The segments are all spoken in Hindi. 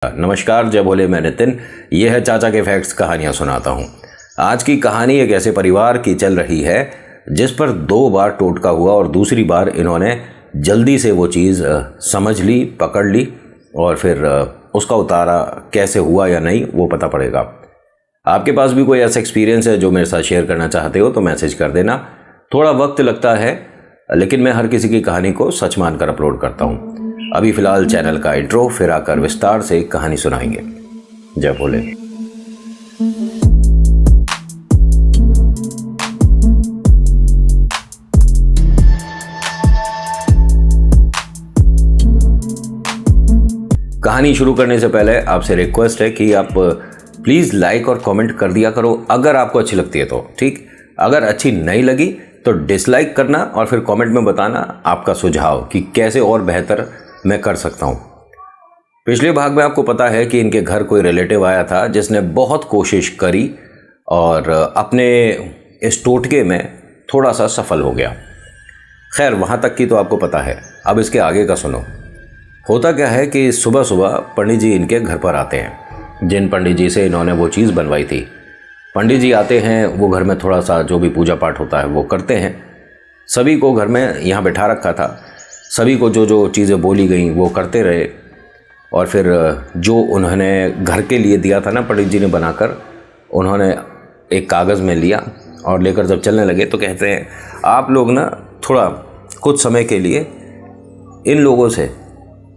नमस्कार, जय भोले। मैं नितिन। ये है चाचा के फैक्ट्स, कहानियाँ सुनाता हूँ। आज की कहानी एक ऐसे परिवार की चल रही है जिस पर 2 बार टोटका हुआ और दूसरी बार इन्होंने जल्दी से वो चीज़ समझ ली, पकड़ ली और फिर उसका उतारा कैसे हुआ या नहीं वो पता पड़ेगा। आपके पास भी कोई ऐसा एक्सपीरियंस है जो मेरे साथ शेयर करना चाहते हो तो मैसेज कर देना। थोड़ा वक्त लगता है लेकिन मैं हर किसी की कहानी को सच मानकर अपलोड करता हूँ। अभी फिलहाल चैनल का इंट्रो, फिर आकर विस्तार से कहानी सुनाएंगे। जय भोले। कहानी शुरू करने से पहले आपसे रिक्वेस्ट है कि आप प्लीज़ लाइक और कमेंट कर दिया करो अगर आपको अच्छी लगती है तो, ठीक। अगर अच्छी नहीं लगी तो डिसलाइक करना और फिर कमेंट में बताना आपका सुझाव कि कैसे और बेहतर मैं कर सकता हूँ। पिछले भाग में आपको पता है कि इनके घर कोई रिलेटिव आया था जिसने बहुत कोशिश करी और अपने इस टोटके में थोड़ा सा सफल हो गया। खैर, वहाँ तक की तो आपको पता है। अब इसके आगे का सुनो। होता क्या है कि सुबह सुबह पंडित जी इनके घर पर आते हैं, जिन पंडित जी से इन्होंने वो चीज़ बनवाई थी। पंडित जी आते हैं, वो घर में थोड़ा सा जो भी पूजा पाठ होता है वो करते हैं। सभी को घर में यहाँ बैठा रखा था, सभी को जो जो चीज़ें बोली गई वो करते रहे। और फिर जो उन्होंने घर के लिए दिया था ना पंडित जी ने बनाकर, उन्होंने एक कागज़ में लिया और लेकर जब चलने लगे तो कहते हैं, आप लोग ना थोड़ा कुछ समय के लिए इन लोगों से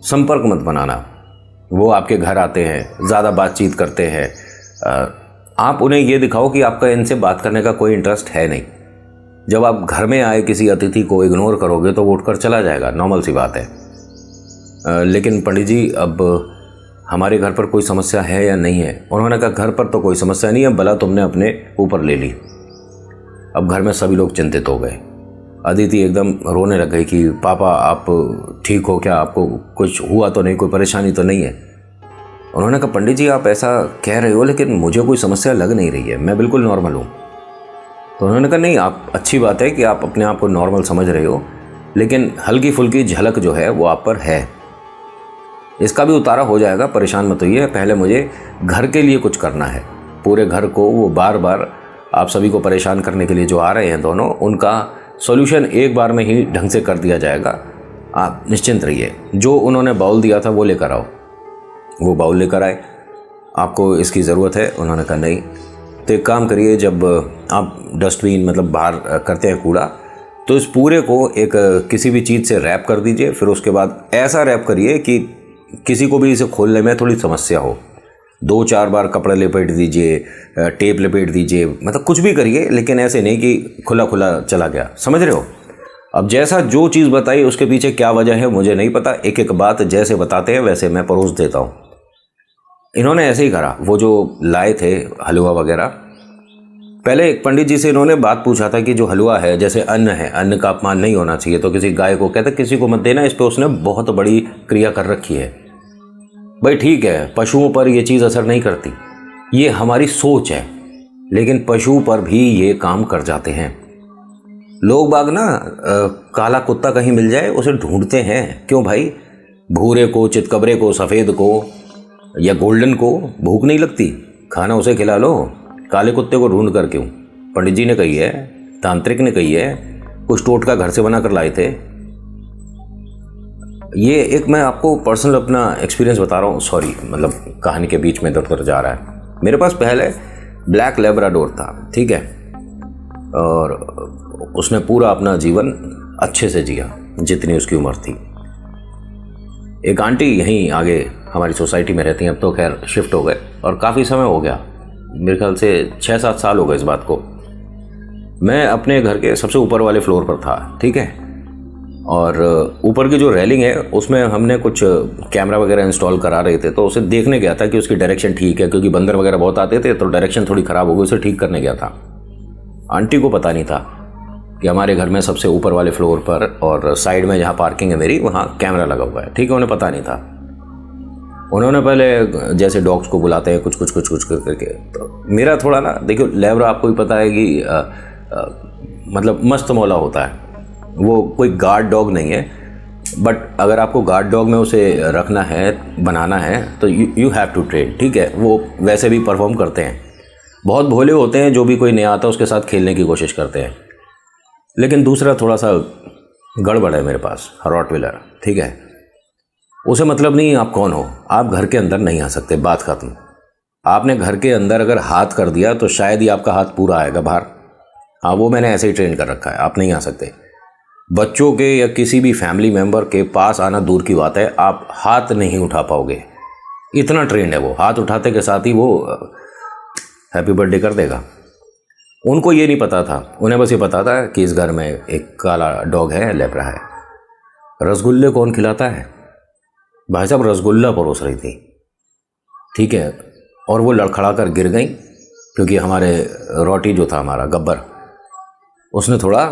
संपर्क मत बनाना। वो आपके घर आते हैं, ज़्यादा बातचीत करते हैं, आप उन्हें ये दिखाओ कि आपका इनसे बात करने का कोई इंटरेस्ट है नहीं। जब आप घर में आए किसी अतिथि को इग्नोर करोगे तो वो उठकर चला जाएगा, नॉर्मल सी बात है। लेकिन पंडित जी, अब हमारे घर पर कोई समस्या है या नहीं है? उन्होंने कहा, घर पर तो कोई समस्या नहीं है, भला तुमने अपने ऊपर ले ली। अब घर में सभी लोग चिंतित हो गए। अदिति एकदम रोने लग गई कि पापा आप ठीक हो क्या? आपको कुछ हुआ तो नहीं, कोई परेशानी तो नहीं है? उन्होंने कहा, पंडित जी आप ऐसा कह रहे हो लेकिन मुझे कोई समस्या लग नहीं रही है, मैं बिल्कुल नॉर्मल हूँ। तो उन्होंने कहा, नहीं, आप अच्छी बात है कि आप अपने आप को नॉर्मल समझ रहे हो, लेकिन हल्की फुल्की झलक जो है वो आप पर है। इसका भी उतारा हो जाएगा, परेशान मत होइए। पहले मुझे घर के लिए कुछ करना है। पूरे घर को वो बार बार आप सभी को परेशान करने के लिए जो आ रहे हैं दोनों, उनका सॉल्यूशन एक बार में ही ढंग से कर दिया जाएगा। आप निश्चिंत रहिए। जो उन्होंने बाउल दिया था वो लेकर आओ। वो बाउल लेकर आए। आपको इसकी ज़रूरत है? उन्होंने कहा नहीं। तो एक काम करिए, जब आप डस्टबिन मतलब बाहर करते हैं कूड़ा, तो इस पूरे को एक किसी भी चीज़ से रैप कर दीजिए। फिर उसके बाद ऐसा रैप करिए कि किसी को भी इसे खोलने में थोड़ी समस्या हो। 2-4 बार कपड़ा लपेट दीजिए, टेप लपेट दीजिए, मतलब कुछ भी करिए, लेकिन ऐसे नहीं कि खुला खुला चला गया। समझ रहे हो? अब जैसा जो चीज़ बताई उसके पीछे क्या वजह है मुझे नहीं पता। एक एक बात जैसे बताते हैं वैसे मैं परोस देता हूँ। इन्होंने ऐसे ही करा। वो जो लाए थे हलवा वगैरह, पहले एक पंडित जी से इन्होंने बात पूछा था कि जो हलवा है, जैसे अन्न है, अन्न का अपमान नहीं होना चाहिए, तो किसी गाय को कहते किसी को मत देना। इस पर उसने बहुत बड़ी क्रिया कर रखी है। भाई ठीक है, पशुओं पर यह चीज़ असर नहीं करती, ये हमारी सोच है, लेकिन पशु पर भी ये काम कर जाते हैं। लोग बाग ना काला कुत्ता कहीं मिल जाए उसे ढूंढते हैं। क्यों भाई? भूरे को, चितकबरे को, सफ़ेद को या गोल्डन को भूख नहीं लगती? खाना उसे खिला लो। काले कुत्ते को ढूंढ कर क्यों? पंडित जी ने कही है, तांत्रिक ने कही है, कुछ टोटका घर से बना कर लाए थे। ये एक मैं आपको पर्सनल अपना एक्सपीरियंस बता रहा हूँ। सॉरी, मतलब कहानी के बीच में इधर जा रहा है। मेरे पास पहले ब्लैक लेब्राडोर था, ठीक है, और उसने पूरा अपना जीवन अच्छे से जिया जितनी उसकी उम्र थी। एक आंटी यहीं आगे हमारी सोसाइटी में रहती हैं, अब तो खैर शिफ्ट हो गए और काफ़ी समय हो गया, मेरे ख्याल से 6-7 साल हो गए इस बात को। मैं अपने घर के सबसे ऊपर वाले फ्लोर पर था, ठीक है, और ऊपर की जो रेलिंग है उसमें हमने कुछ कैमरा वगैरह इंस्टॉल करा रहे थे, तो उसे देखने गया था कि उसकी डायरेक्शन ठीक है, क्योंकि बंदर वगैरह बहुत आते थे तो डायरेक्शन थोड़ी ख़राब हो गई, उसे ठीक करने गया था। आंटी को पता नहीं था कि हमारे घर में सबसे ऊपर वाले फ्लोर पर और साइड में जहाँ पार्किंग है मेरी, वहाँ कैमरा लगा हुआ है, ठीक है। उन्हें पता नहीं था। उन्होंने पहले जैसे डॉग्स को बुलाते हैं कुछ करके, तो मेरा थोड़ा ना, देखियो लैब्रा आपको भी पता है कि मतलब मस्त मौला होता है, वो कोई गार्ड डॉग नहीं है। बट अगर आपको गार्ड डॉग में उसे रखना है, बनाना है, तो यू हैव टू ट्रेन, ठीक है। वो वैसे भी परफॉर्म करते हैं, बहुत भोले होते हैं, जो भी कोई नया आता है उसके साथ खेलने की कोशिश करते हैं। लेकिन दूसरा थोड़ा सा गड़बड़ है मेरे पास, रॉटविलर, ठीक है। उसे मतलब नहीं आप कौन हो, आप घर के अंदर नहीं आ सकते, बात खत्म। आपने घर के अंदर अगर हाथ कर दिया तो शायद ही आपका हाथ पूरा आएगा बाहर। हाँ, वो मैंने ऐसे ही ट्रेन कर रखा है, आप नहीं आ सकते। बच्चों के या किसी भी फैमिली मेम्बर के पास आना दूर की बात है, आप हाथ नहीं उठा पाओगे, इतना ट्रेंड है वो। हाथ उठाते के साथ ही वो हैप्पी बर्थडे कर देगा। उनको ये नहीं पता था, उन्हें बस ये पता था कि इस घर में एक काला डॉग है, लेपरा है। रसगुल्ले कौन खिलाता है? भाई साहब रसगुल्ला परोस रही थी, ठीक है, और वो लड़खड़ा कर गिर गई, क्योंकि हमारे रोटी जो था, हमारा गब्बर, उसने थोड़ा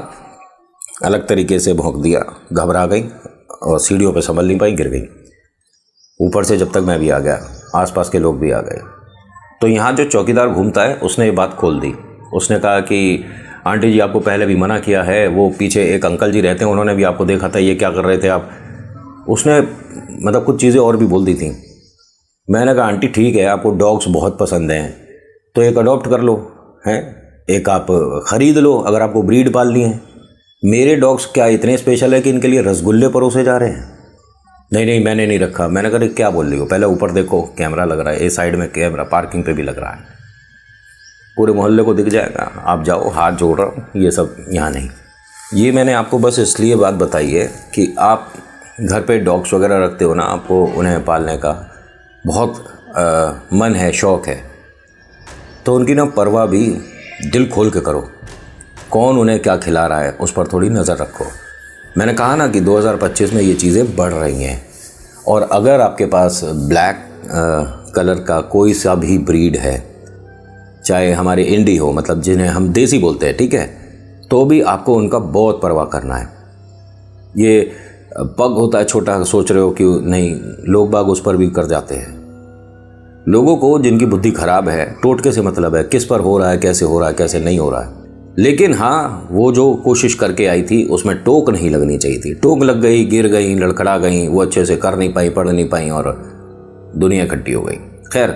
अलग तरीके से भौंक दिया, घबरा गई और सीढ़ियों पे संभल नहीं पाई, गिर गई। ऊपर से जब तक मैं भी आ गया, आसपास के लोग भी आ गए। तो यहाँ जो चौकीदार घूमता है उसने ये बात खोल दी। उसने कहा कि आंटी जी आपको पहले भी मना किया है, वो पीछे एक अंकल जी रहते हैं, उन्होंने भी आपको देखा था, ये क्या कर रहे थे आप। उसने मतलब कुछ चीज़ें और भी बोल दी थी। मैंने कहा आंटी ठीक है, आपको डॉग्स बहुत पसंद हैं तो एक अडॉप्ट कर लो, हैं, एक आप ख़रीद लो अगर आपको ब्रीड पालनी है। मेरे डॉग्स क्या इतने स्पेशल है कि इनके लिए रसगुल्ले परोसे जा रहे हैं? नहीं नहीं, मैंने नहीं रखा। मैंने कहा क्या बोल रही हो, पहले ऊपर देखो, कैमरा लग रहा है, इस साइड में कैमरा, पार्किंग पे भी लग रहा है, पूरे मोहल्ले को दिख जाएगा। आप जाओ, हाथ जोड़ रहा हूँ, ये सब यहाँ नहीं। ये मैंने आपको बस इसलिए बात बताई है कि आप घर पे डॉग्स वगैरह रखते हो ना, आपको उन्हें पालने का बहुत मन है, शौक़ है, तो उनकी ना परवाह भी दिल खोल के करो। कौन उन्हें क्या खिला रहा है उस पर थोड़ी नज़र रखो। मैंने कहा ना कि 2025 में ये चीज़ें बढ़ रही हैं, और अगर आपके पास ब्लैक कलर का कोई सा भी ब्रीड है, चाहे हमारे इंडी हो, मतलब जिन्हें हम देसी बोलते हैं, ठीक है, तो भी आपको उनका बहुत परवाह करना है। ये पग होता है छोटा, सोच रहे हो कि नहीं, लोग बाग उस पर भी कर जाते हैं। लोगों को जिनकी बुद्धि खराब है, टोटके से मतलब है, किस पर हो रहा है, कैसे हो रहा है, कैसे नहीं हो रहा है। लेकिन हाँ, वो जो कोशिश करके आई थी उसमें टोक नहीं लगनी चाहिए थी। टोक लग गई, गिर गई, लड़खड़ा गई, वो अच्छे से कर नहीं पाई, पढ़ नहीं पाई और दुनिया इकट्ठी हो गई। खैर,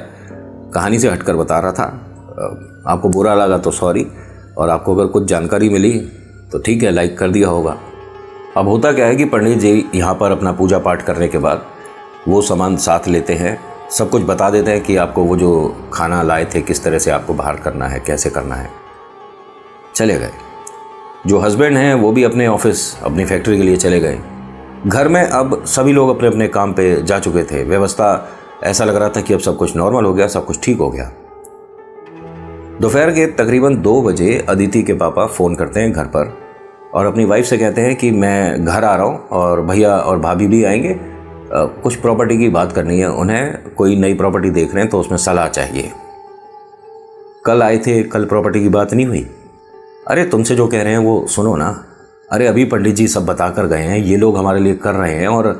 कहानी से हटकर बता रहा था, आपको बुरा लगा तो सॉरी, और आपको अगर कुछ जानकारी मिली तो ठीक है, लाइक कर दिया होगा। अब होता क्या है कि पंडित जी यहाँ पर अपना पूजा पाठ करने के बाद वो सामान साथ लेते हैं, सब कुछ बता देते हैं कि आपको वो जो खाना लाए थे किस तरह से आपको बाहर करना है, कैसे करना है। चले गए। जो हस्बैंड हैं वो भी अपने ऑफिस, अपनी फैक्ट्री के लिए चले गए। घर में अब सभी लोग अपने अपने काम पे जा चुके थे। व्यवस्था, ऐसा लग रहा था कि अब सब कुछ नॉर्मल हो गया, सब कुछ ठीक हो गया। दोपहर के तकरीबन 2 बजे अदिति के पापा फ़ोन करते हैं घर पर और अपनी वाइफ से कहते हैं कि मैं घर आ रहा हूँ और भैया और भाभी भी आएंगे, कुछ प्रॉपर्टी की बात करनी है उन्हें, कोई नई प्रॉपर्टी देख रहे हैं तो उसमें सलाह चाहिए। कल आए थे, कल प्रॉपर्टी की बात नहीं हुई? अरे तुमसे जो कह रहे हैं वो सुनो ना। अरे अभी पंडित जी सब बता कर गए हैं, ये लोग हमारे लिए कर रहे हैं, और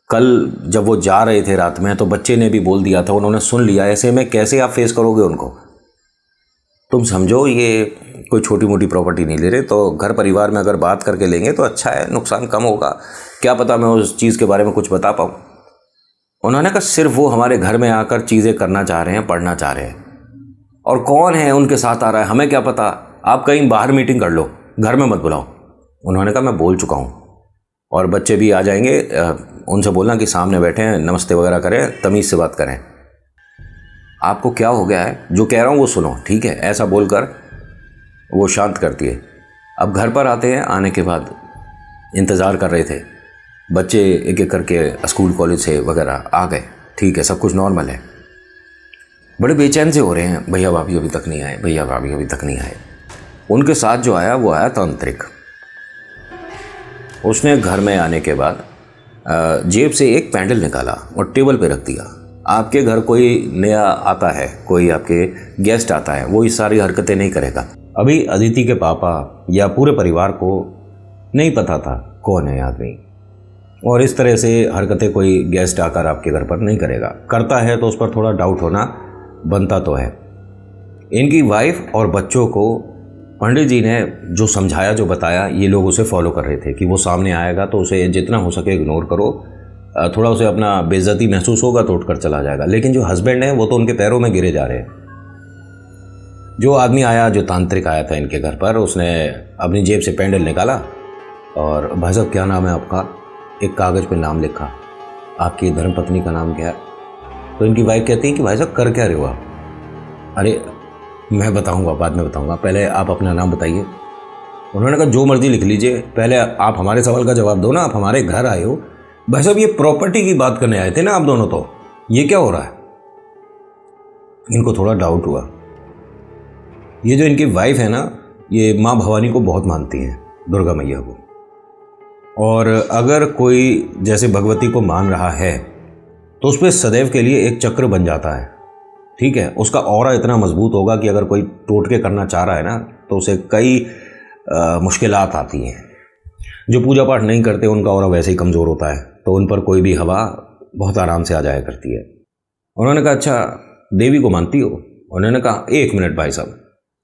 कल जब वो जा रहे थे रात में तो बच्चे ने भी बोल दिया था, उन्होंने सुन लिया। ऐसे में कैसे आप फेस करोगे उनको? तुम समझो ये कोई छोटी मोटी प्रॉपर्टी नहीं ले रहे, तो घर परिवार में अगर बात करके लेंगे तो अच्छा है, नुकसान कम होगा। क्या पता मैं उस चीज़ के बारे में कुछ बता पाऊँ। उन्होंने कहा सिर्फ वो हमारे घर में आकर चीज़ें करना चाह रहे हैं, पढ़ना चाह रहे हैं, और कौन है उनके साथ आ रहा है हमें क्या पता, आप कहीं बाहर मीटिंग कर लो, घर में मत बुलाओ। उन्होंने कहा मैं बोल चुका हूँ, और बच्चे भी आ जाएंगे, उनसे बोलना कि सामने बैठे हैं, नमस्ते वगैरह करें, तमीज़ से बात करें। आपको क्या हो गया है, जो कह रहा हूँ वो सुनो, ठीक है? ऐसा बोलकर वो शांत करती है। अब घर पर आते हैं, आने के बाद इंतज़ार कर रहे थे बच्चे, एक एक करके स्कूल कॉलेज से वगैरह आ गए, ठीक है, सब कुछ नॉर्मल है। बड़े बेचैन से हो रहे हैं, भैया भाभी अभी तक नहीं आए, भैया भाभी अभी तक नहीं आए। उनके साथ जो आया वो आया तांत्रिक। उसने घर में आने के बाद जेब से एक पैंडल निकाला और टेबल पे रख दिया। आपके घर कोई नया आता है, कोई आपके गेस्ट आता है, वो ये सारी हरकतें नहीं करेगा। अभी अदिति के पापा या पूरे परिवार को नहीं पता था कौन है आदमी, और इस तरह से हरकतें कोई गेस्ट आकर आपके घर पर नहीं करेगा। करता है तो उस पर थोड़ा डाउट होना बनता तो है। इनकी वाइफ और बच्चों को पंडित जी ने जो समझाया, जो बताया, ये लोग उसे फॉलो कर रहे थे कि वो सामने आएगा तो उसे जितना हो सके इग्नोर करो, थोड़ा उसे अपना बेइज्जती महसूस होगा तो उठकर चला जाएगा। लेकिन जो हस्बैंड हैं वो तो उनके पैरों में गिरे जा रहे हैं। जो आदमी आया, जो तांत्रिक आया था इनके घर पर, उसने अपनी जेब से पेंडल निकाला और भाई साहब क्या नाम है आपका, एक कागज़ पे नाम लिखा, आपकी धर्मपत्नी का नाम क्या है। तो इनकी वाइफ कहती है कि भाई साहब कर क्या रहे हो आप। अरे मैं बताऊंगा, बाद में बताऊंगा, पहले आप अपना नाम बताइए। उन्होंने कहा जो मर्जी लिख लीजिए, पहले आप हमारे सवाल का जवाब दो ना, आप हमारे घर आए हो। भाई साहब ये प्रॉपर्टी की बात करने आए थे ना आप दोनों, तो ये क्या हो रहा है। इनको थोड़ा डाउट हुआ। ये जो इनकी वाइफ है ना, ये माँ भवानी को बहुत मानती हैं, दुर्गा मैया को। और अगर कोई जैसे भगवती को मान रहा है तो उस पर सदैव के लिए एक चक्र बन जाता है, ठीक है। उसका ऑरा इतना मजबूत होगा कि अगर कोई टोट के करना चाह रहा है ना तो उसे कई मुश्किलात आती हैं। जो पूजा पाठ नहीं करते उनका ऑरा वैसे ही कमज़ोर होता है, तो उन पर कोई भी हवा बहुत आराम से आ जाया करती है। उन्होंने कहा अच्छा देवी को मानती हो। उन्होंने कहा 1 मिनट भाई साहब,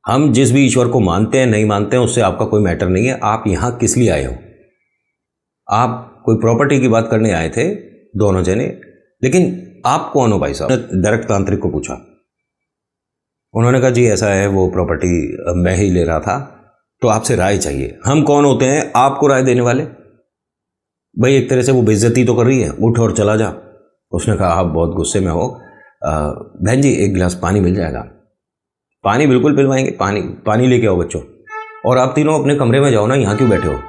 हम जिस भी ईश्वर को मानते हैं नहीं मानते हैं उससे आपका कोई मैटर नहीं है। आप यहाँ किस लिए आए हो। आप कोई प्रॉपर्टी की बात करने आए थे दोनों जने, लेकिन आप कौन हो भाई साहब। डायरेक्ट तांत्रिक को पूछा। उन्होंने कहा जी ऐसा है, वो प्रॉपर्टी मैं ही ले रहा था, तो आपसे राय चाहिए। हम कौन होते हैं आपको राय देने वाले। भाई एक तरह से वो बेइज्जती तो कर रही है, उठ और चला जा। उसने कहा आप बहुत गुस्से में हो, बहन जी 1 गिलास पानी मिल जाएगा। पानी बिल्कुल पिलवाएंगे, पानी लेके आओ बच्चों। और आप तीनों अपने कमरे में जाओ ना, यहाँ क्यों बैठे हो।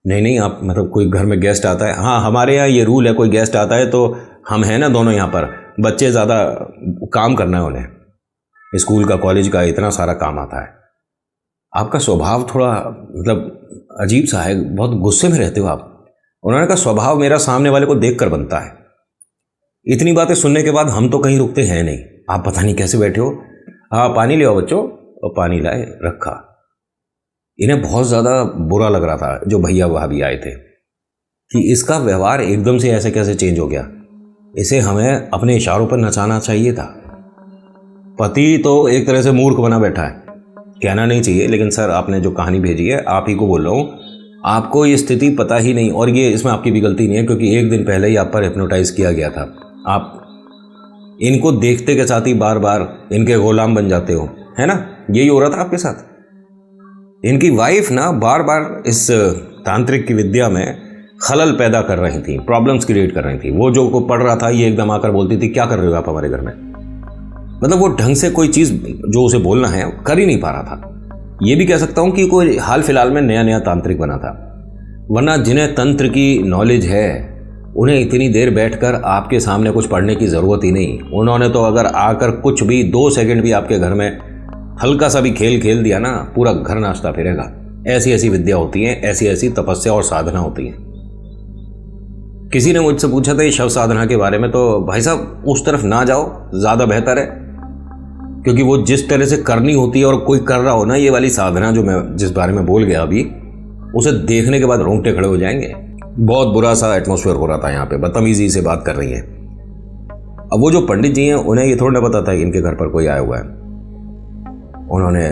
नहीं आप मतलब कोई घर में गेस्ट आता है, हाँ हमारे यहाँ ये रूल है, कोई गेस्ट आता है तो हम हैं ना दोनों यहाँ पर। बच्चे ज़्यादा काम करना है उन्हें, स्कूल का कॉलेज का इतना सारा काम आता है। आपका स्वभाव थोड़ा मतलब अजीब सा है, बहुत गुस्से में रहते हो आप। उन्होंने कहा स्वभाव मेरा सामने वाले को देख कर बनता है। इतनी बातें सुनने के बाद हम तो कहीं रुकते हैं नहीं, आप पता नहीं कैसे बैठे हो। हाँ पानी ले आओ बच्चों, और पानी लाए रखा। इन्हें बहुत ज़्यादा बुरा लग रहा था जो भैया भाभी आए थे कि इसका व्यवहार एकदम से ऐसे कैसे चेंज हो गया। इसे हमें अपने इशारों पर नचाना चाहिए था। पति तो एक तरह से मूर्ख बना बैठा है, कहना नहीं चाहिए, लेकिन सर आपने जो कहानी भेजी है आप ही को बोल रहा हूँ, आपको ये स्थिति पता ही नहीं। और ये इसमें आपकी भी गलती नहीं है, क्योंकि 1 दिन पहले ही आप पर हिप्नोटाइज किया गया था। आप इनको देखते के साथ ही बार बार इनके गुलाम बन जाते हो, है ना। यही हो रहा था आपके साथ। इनकी वाइफ ना बार बार इस तांत्रिक की विद्या में खलल पैदा कर रही थी, प्रॉब्लम्स क्रिएट कर रही थी। वो जो को पढ़ रहा था ये एकदम आकर बोलती थी क्या कर रहे हो आप हमारे घर में। मतलब वो ढंग से कोई चीज़ जो उसे बोलना है कर ही नहीं पा रहा था। ये भी कह सकता हूँ कि कोई हाल फिलहाल में नया तांत्रिक बना था, वरना जिन्हें तंत्र की नॉलेज है उन्हें इतनी देर बैठकर आपके सामने कुछ पढ़ने की ज़रूरत ही नहीं। उन्होंने तो अगर आकर कुछ भी 2 सेकंड भी आपके घर में हल्का सा भी खेल दिया ना, पूरा घर नाचता फिरेगा। ऐसी ऐसी विद्या होती हैं, ऐसी ऐसी तपस्या और साधना होती हैं। किसी ने मुझसे पूछा था ये शव साधना के बारे में, तो भाई साहब उस तरफ ना जाओ, ज़्यादा बेहतर है। क्योंकि वो जिस तरह से करनी होती है और कोई कर रहा हो ना, ये वाली साधना जो मैं जिस बारे में बोल गया अभी, उसे देखने के बाद रोंगटे खड़े हो जाएंगे। बहुत बुरा सा एटमॉस्फेयर हो रहा था यहाँ पे, बदतमीजी से बात कर रही है। अब वो जो पंडित जी हैं उन्हें ये थोड़ा ना पता था कि इनके घर पर कोई आया हुआ है। उन्होंने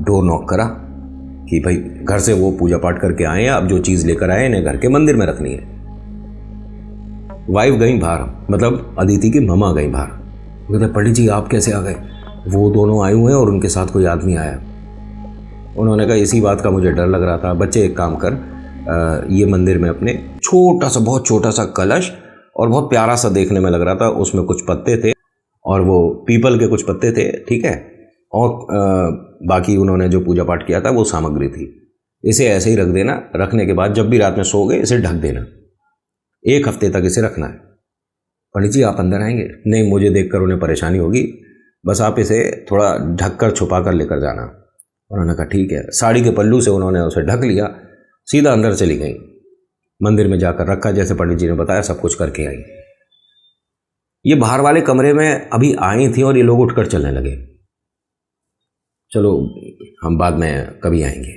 डोर नॉक करा कि भाई घर से वो पूजा पाठ करके आए हैं, अब जो चीज़ लेकर आए इन्हें घर के मंदिर में रखनी है। वाइफ गई बाहर, मतलब अदिति की ममा गई बाहर। कहते पंडित जी आप कैसे आ गए। वो दोनों आए हुए हैं और उनके साथ कोई आदमी आया। उन्होंने कहा इसी बात का मुझे डर लग रहा था। बच्चे एक काम कर, ये मंदिर में अपने छोटा सा, बहुत छोटा सा कलश, और बहुत प्यारा सा देखने में लग रहा था, उसमें कुछ पत्ते थे और वो पीपल के कुछ पत्ते थे, ठीक है। और बाकी उन्होंने जो पूजा पाठ किया था वो सामग्री थी। इसे ऐसे ही रख देना, रखने के बाद जब भी रात में सोओगे इसे ढक देना, 1 हफ्ते तक इसे रखना है। पंडित जी आप अंदर आएंगे। नहीं, मुझे देखकर उन्हें परेशानी होगी, बस आप इसे थोड़ा ढककर छुपा कर लेकर जाना। उन्होंने कहा ठीक है। साड़ी के पल्लू से उन्होंने उसे ढक लिया, सीधा अंदर चली गई। मंदिर में जाकर रखा जैसे पंडित जी ने बताया, सब कुछ करके आई। ये बाहर वाले कमरे में अभी आई थी और ये लोग उठकर चलने लगे। चलो हम बाद में कभी आएंगे।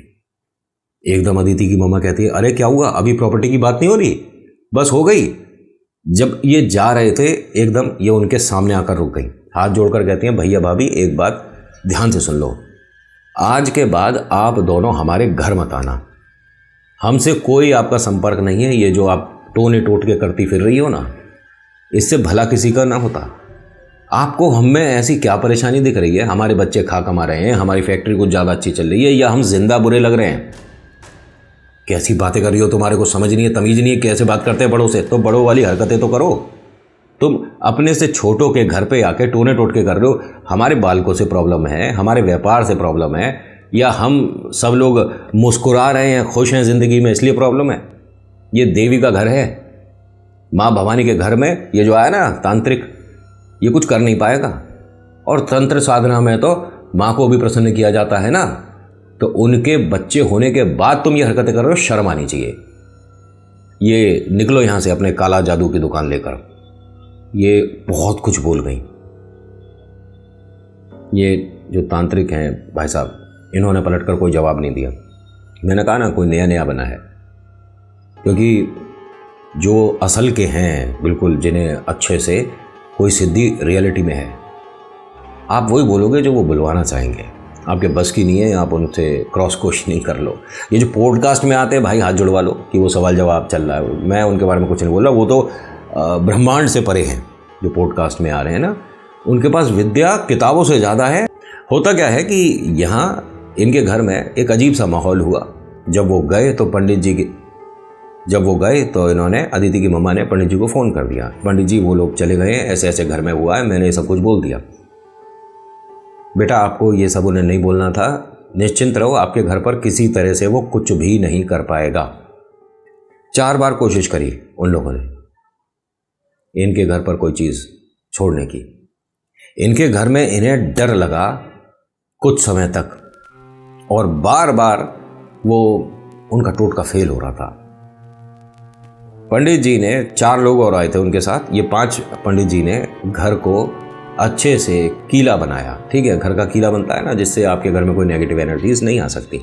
एकदम अदिति की मम्मा कहती है अरे क्या हुआ, अभी प्रॉपर्टी की बात नहीं हो रही, बस हो गई। जब ये जा रहे थे एकदम ये उनके सामने आकर रुक गई, हाथ जोड़कर कहती हैं भैया भाभी एक बात ध्यान से सुन लो। आज के बाद आप दोनों हमारे घर मत आना, हमसे कोई आपका संपर्क नहीं है। ये जो आप टोने टोट के करती फिर रही हो ना, इससे भला किसी का ना होता। आपको हम में ऐसी क्या परेशानी दिख रही है? हमारे बच्चे खा कमा रहे हैं, हमारी फैक्ट्री कुछ ज़्यादा अच्छी चल रही है, या हम जिंदा बुरे लग रहे हैं? कैसी बातें कर रही हो? तुम्हारे को समझ नहीं है, तमीज़ नहीं है, कैसे बात करते हैं बड़ों से? तो बड़ों वाली हरकतें तो करो। तुम अपने से छोटों के घर पे आके टोने टोट के कर रहे हो। हमारे बालकों से प्रॉब्लम है, हमारे व्यापार से प्रॉब्लम है, या हम सब लोग मुस्कुरा रहे हैं, खुश हैं ज़िंदगी में, इसलिए प्रॉब्लम है? ये देवी का घर है, माँ भवानी के घर में ये जो आया ना तांत्रिक, ये कुछ कर नहीं पाएगा। और तंत्र साधना में तो माँ को भी प्रसन्न किया जाता है ना, तो उनके बच्चे होने के बाद तुम ये हरकतें कर रहे हो, शर्म आनी चाहिए। ये निकलो यहाँ से अपने काला जादू की दुकान लेकर। ये बहुत कुछ बोल गई। ये जो तांत्रिक हैं भाई साहब, इन्होंने पलटकर कोई जवाब नहीं दिया। मैंने कहा ना, कोई नया नया बना है, क्योंकि जो असल के हैं बिल्कुल, जिन्हें अच्छे से कोई सिद्धि रियलिटी में है, आप वही बोलोगे जो वो बुलवाना चाहेंगे। आपके बस की नहीं है, आप उनसे क्रॉस क्वेश्चनिंग कर लो। ये जो पॉडकास्ट में आते हैं भाई, हाथ जुड़वा लो कि वो सवाल जवाब चल रहा है, मैं उनके बारे में कुछ नहीं बोल रहा। वो तो ब्रह्मांड से परे हैं जो पॉडकास्ट में आ रहे हैं ना, उनके पास विद्या किताबों से ज़्यादा है। होता क्या है कि यहाँ इनके घर में एक अजीब सा माहौल हुआ। जब वो गए तो इन्होंने, अदिति की मम्मा ने पंडित जी को फ़ोन कर दिया, पंडित जी वो लोग चले गए हैं, ऐसे ऐसे घर में हुआ है, मैंने ये सब कुछ बोल दिया। बेटा आपको ये सब उन्हें नहीं बोलना था, निश्चिंत रहो, आपके घर पर किसी तरह से वो कुछ भी नहीं कर पाएगा। 4 बार कोशिश करी उन लोगों ने इनके घर पर कोई चीज़ छोड़ने की। इनके घर में इन्हें डर लगा कुछ समय तक, और बार बार वो उनका टोटका फेल हो रहा था। पंडित जी ने, 4 लोग और आए थे उनके साथ, ये 5 पंडित जी ने घर को अच्छे से कीला बनाया। ठीक है, घर का कीला बनता है ना, जिससे आपके घर में कोई नेगेटिव एनर्जीज नहीं आ सकती।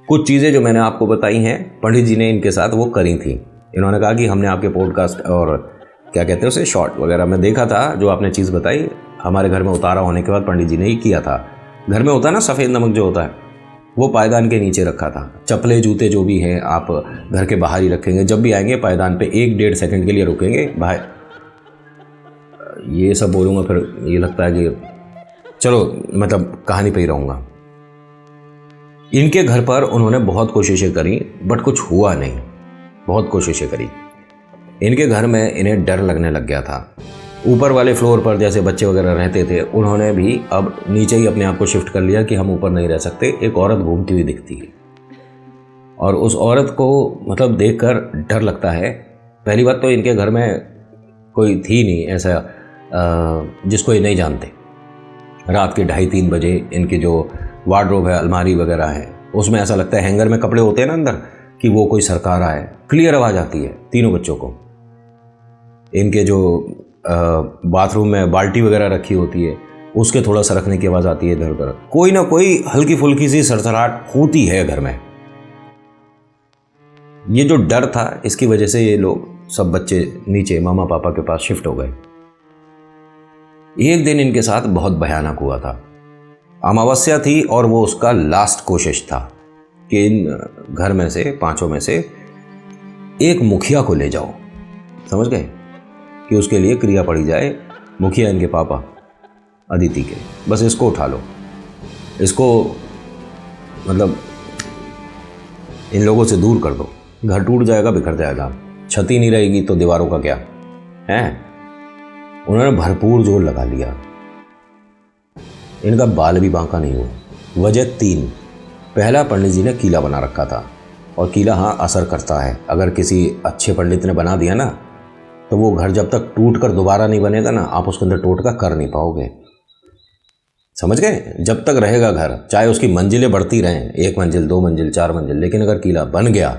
कुछ चीज़ें जो मैंने आपको बताई हैं, पंडित जी ने इनके साथ वो करी थी। इन्होंने कहा कि हमने आपके पॉडकास्ट और क्या कहते हैं उसे, शॉर्ट वगैरह में देखा था, जो आपने चीज़ बताई हमारे घर में उतारा होने के बाद पंडित जी ने ही किया था। घर में होता है ना सफ़ेद नमक जो होता है, वो पायदान के नीचे रखा था। चप्पलें जूते जो भी हैं आप घर के बाहर ही रखेंगे, जब भी आएंगे पायदान पे 1-1.5 सेकंड के लिए रुकेंगे बाहर। ये सब बोलूँगा फिर ये लगता है कि चलो मतलब कहानी पे ही रहूँगा। इनके घर पर उन्होंने बहुत कोशिशें करी, बट कुछ हुआ नहीं। बहुत कोशिशें करी, इनके घर में इन्हें डर लगने लग गया था। ऊपर वाले फ्लोर पर जैसे बच्चे वगैरह रहते थे, उन्होंने भी अब नीचे ही अपने आप को शिफ्ट कर लिया कि हम ऊपर नहीं रह सकते। एक औरत घूमती हुई दिखती है, और उस औरत को मतलब देखकर डर लगता है। पहली बात तो इनके घर में कोई थी नहीं ऐसा जिसको ये नहीं जानते। रात के 2:30-3 बजे इनकी जो वार्डरोब है, अलमारी वगैरह है, उसमें ऐसा लगता है हैंगर में कपड़े होते हैं ना अंदर, कि वो कोई सरकार आए। क्लियर आवाज़ आती है तीनों बच्चों को। इनके जो बाथरूम में बाल्टी वगैरह रखी होती है, उसके थोड़ा सरकने की आवाज़ आती है इधर उधर। कोई ना कोई हल्की फुल्की सी सरसराहट होती है घर में। ये जो डर था, इसकी वजह से ये लोग सब बच्चे नीचे मामा पापा के पास शिफ्ट हो गए। एक दिन इनके साथ बहुत भयानक हुआ था। अमावस्या थी और वो उसका लास्ट कोशिश था कि इन घर में से 5 में से एक मुखिया को ले जाओ। समझ गए कि उसके लिए क्रिया पड़ी जाए। मुखिया इनके पापा अदिति के, बस इसको उठा लो, इसको मतलब इन लोगों से दूर कर दो। घर टूट जाएगा, बिखर जाएगा, छती नहीं रहेगी तो दीवारों का क्या है। उन्होंने भरपूर जोर लगा लिया। इनका बाल भी बांका नहीं हुआ। वजह 3। पहला, पंडित जी ने कीला बना रखा था, और कीला हाँ असर करता है। अगर किसी अच्छे पंडित ने बना दिया ना, तो वो घर जब तक टूट कर दोबारा नहीं बनेगा ना, आप उसके अंदर टोटका कर नहीं पाओगे। समझ गए? जब तक रहेगा घर, चाहे उसकी मंजिलें बढ़ती रहें, 1 मंजिल 2 मंजिल 4 मंजिल, लेकिन अगर कीला बन गया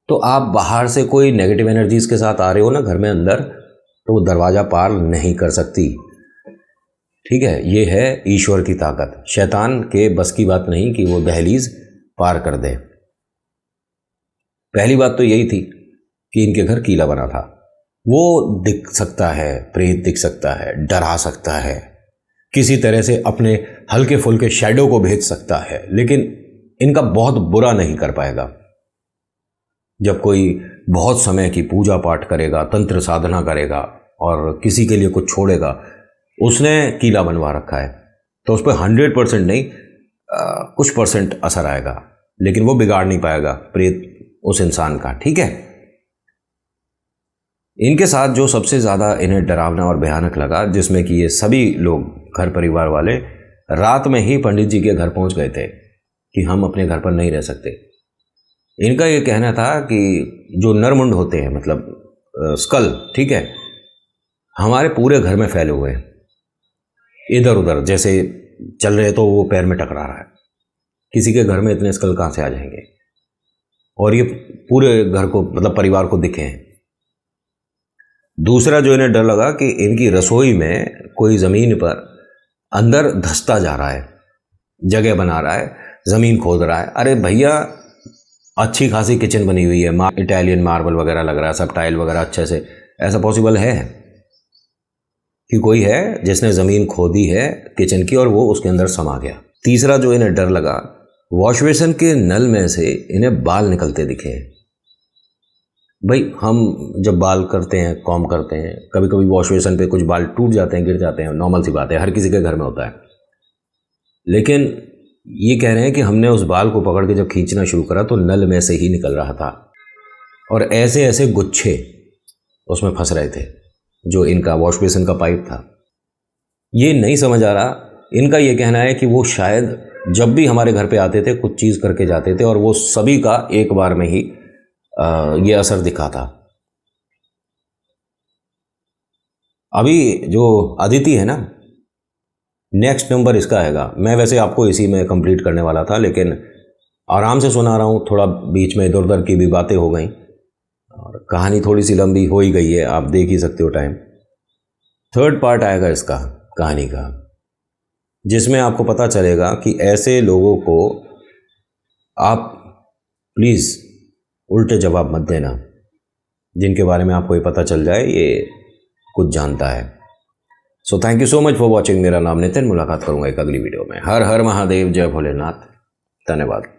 तो आप बाहर से कोई नेगेटिव एनर्जीज के साथ आ रहे हो ना घर में अंदर, तो वो दरवाज़ा पार नहीं कर सकती। ठीक है, ये है ईश्वर की ताकत। शैतान के बस की बात नहीं कि वो दहलीज पार कर दे। पहली बात तो यही थी कि इनके घर कीला बना था। वो दिख सकता है, प्रेत दिख सकता है, डरा सकता है, किसी तरह से अपने हल्के फुल्के शैडो को भेज सकता है, लेकिन इनका बहुत बुरा नहीं कर पाएगा। जब कोई बहुत समय की पूजा पाठ करेगा, तंत्र साधना करेगा और किसी के लिए कुछ छोड़ेगा, उसने कीला बनवा रखा है, तो उस पर 100% नहीं, कुछ % असर आएगा, लेकिन वो बिगाड़ नहीं पाएगा प्रेत उस इंसान का। ठीक है। इनके साथ जो सबसे ज़्यादा इन्हें डरावना और भयानक लगा, जिसमें कि ये सभी लोग घर परिवार वाले रात में ही पंडित जी के घर पहुंच गए थे कि हम अपने घर पर नहीं रह सकते। इनका ये कहना था कि जो नरमुंड होते हैं, मतलब स्कल, ठीक है, हमारे पूरे घर में फैले हुए हैं, इधर उधर जैसे चल रहे तो वो पैर में टकरा रहा है। किसी के घर में इतने स्कल कहाँ से आ जाएंगे, और ये पूरे घर को, मतलब परिवार को दिखे हैं। दूसरा जो इन्हें डर लगा कि इनकी रसोई में कोई ज़मीन पर अंदर धंसता जा रहा है, जगह बना रहा है, ज़मीन खोद रहा है। अरे भैया, अच्छी खासी किचन बनी हुई है, इटालियन मार्बल वगैरह लग रहा है, सब टाइल वगैरह अच्छे से, ऐसा पॉसिबल है कि कोई है जिसने ज़मीन खोदी है किचन की और वो उसके अंदर समा गया। तीसरा जो इन्हें डर लगा, वॉश बेसिन के नल में से इन्हें बाल निकलते दिखे। भाई, हम जब बाल करते हैं, कॉम करते हैं, कभी कभी वॉश बेसिन पे कुछ बाल टूट जाते हैं, गिर जाते हैं, नॉर्मल सी बात है, हर किसी के घर में होता है। लेकिन ये कह रहे हैं कि हमने उस बाल को पकड़ के जब खींचना शुरू करा तो नल में से ही निकल रहा था, और ऐसे ऐसे गुच्छे उसमें फंस रहे थे, जो इनका वॉश बेसिन का पाइप था। ये नहीं समझ आ रहा। इनका ये कहना है कि वो शायद जब भी हमारे घर पे आते थे कुछ चीज़ करके जाते थे, और वो सभी का एक बार में ही ये असर दिखा था। अभी जो अदिति है ना, नेक्स्ट नंबर इसका आएगा। मैं वैसे आपको इसी में कंप्लीट करने वाला था, लेकिन आराम से सुना रहा हूँ, थोड़ा बीच में इधर उधर की भी बातें हो गई और कहानी थोड़ी सी लंबी हो ही गई है, आप देख ही सकते हो टाइम। 3rd पार्ट आएगा इसका कहानी का, जिसमें आपको पता चलेगा कि ऐसे लोगों को आप प्लीज़ उल्टे जवाब मत देना, जिनके बारे में आपको ये पता चल जाए ये कुछ जानता है। So thank you so much for watching. मेरा नाम नितिन, मुलाकात करूंगा एक अगली वीडियो में। हर हर महादेव, जय भोलेनाथ, धन्यवाद।